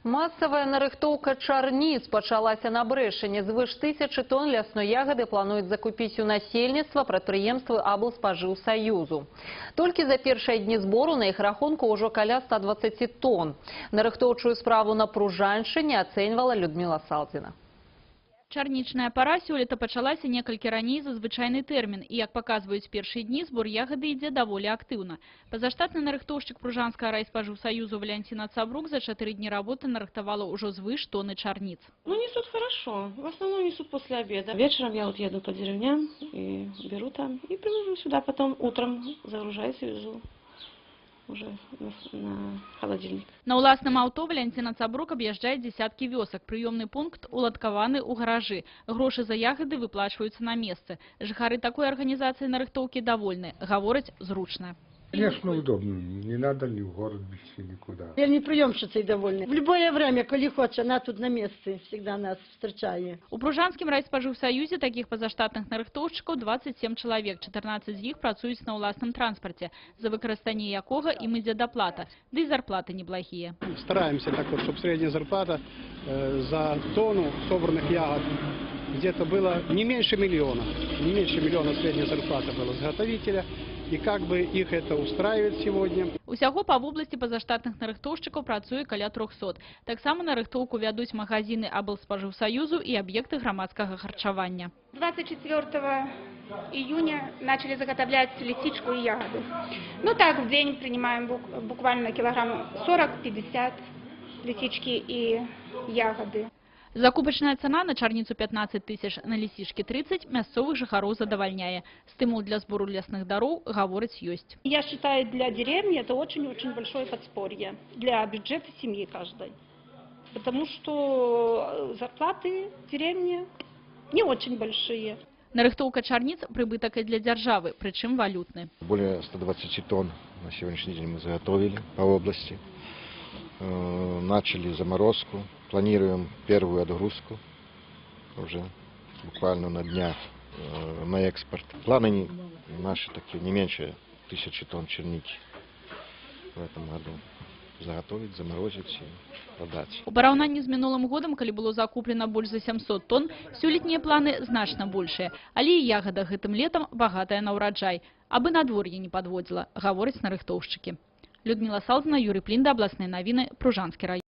Масавая нарыхтоўка чарніц пачалася на Брэшыне. Звыш 1000 тонн лясной ягады плануюць закупіць у насельніцтва прадпрыемствы аблспажыўсаюзу. Толькі за першыя дні збору на іх рахунку ўжо каля 120 тонн. Нарыхтоўчую справу на Пружаншчыне ацэньвала Людмила Салдзіна. Чарнічная пара сёлета пачалася некалькі раней за звычайны тэрмін, і, як паказваюць першыя дні, збор ягады ідзе даволі актыўна. Пазаштатны нарыхтоўшчык Пружанскага райспажыўсаюзу Валянціна Цабрук за 4 дні работы нарыхтавала ўжо звыш тонны чарніц. Ну, несут хорошо. В основном несут после обеда. Вечером я вот еду по деревням и беру там, и привожу сюда. Потом утром загружаюсь и везу уже на холодильник. На ўласным аўто Валянціна Цабрук аб'язджае дзесяткі вёсак. Прыёмны пункт уладкаваны ў гаражы. Грошы за ягады выплачваюцца на месцы. Жыхары такой арганізацыі нарыхтоўкі давольны. Гавораць, зручна. Конечно, удобно. Не надо ни в город бежать, никуда. Вельмі прыёмшыцай довольны. В любое время, коли хоча, она тут на месцы всегда нас встречае. У Пружанскім райспажыўсаюзе такіх пазаштатных нарыхтоўшчыкаў 27 чалавек, 14 з іх працуюць на ўласным транспарце, за выкарыстанне якога ім ідзе даплата, ды і зарплаты неблагія. Стараемся так вот, чтобы средняя зарплата за тонну собранных ягод где-то было не меньше миллиона. Не меньше миллиона средняя зарплата была заготовителя. И как бы их это устраивает сегодня. Усяго па вобласці пазаштатных нарыхтоўшчыкаў працуе каля 300. Таксама нарыхтоўку вядуць магазины аблспажыўсаюзу і аб'екты грамадскага харчавання. 24 июня начали заготовлять лисичку и ягоды. Ну так, в день принимаем буквально килограмм 40-50 лисички и ягоды. Закупачная цана на чарніцу 15 000, на лісішкі 30 мясцовых жыхароў задавальняе. Стымул для сбору лясных дароў, гаворыць, ёсць. Я считаю, для деревни это очень-очень большое подспорье для бюджета семьи каждой. Потому что зарплаты в деревне не очень большие. Нарыхтоўка чарніц прыбытак і для дзяржавы, прычым валютны. Более 120 тонн на сегодняшний день мы заготовили по области. Начали заморозку. Планируем первую отгрузку уже буквально на днях на экспорт. Планы наши такие, не меньше 1000 тонн черники в этом году. Заготовить, заморозить и продать. У параўнанні з мінулым годам, калі было закуплена больш за 700 тонн, сёлетнія планы значна большыя. Але і ягада гэтым летам багатая на ўраджай. Абы надвор'е не падводзіла, гавораць нарыхтоўшчыкі. Людмила Салдзіна, Юрий Плінда, абласныя навіны, Пружанскі район.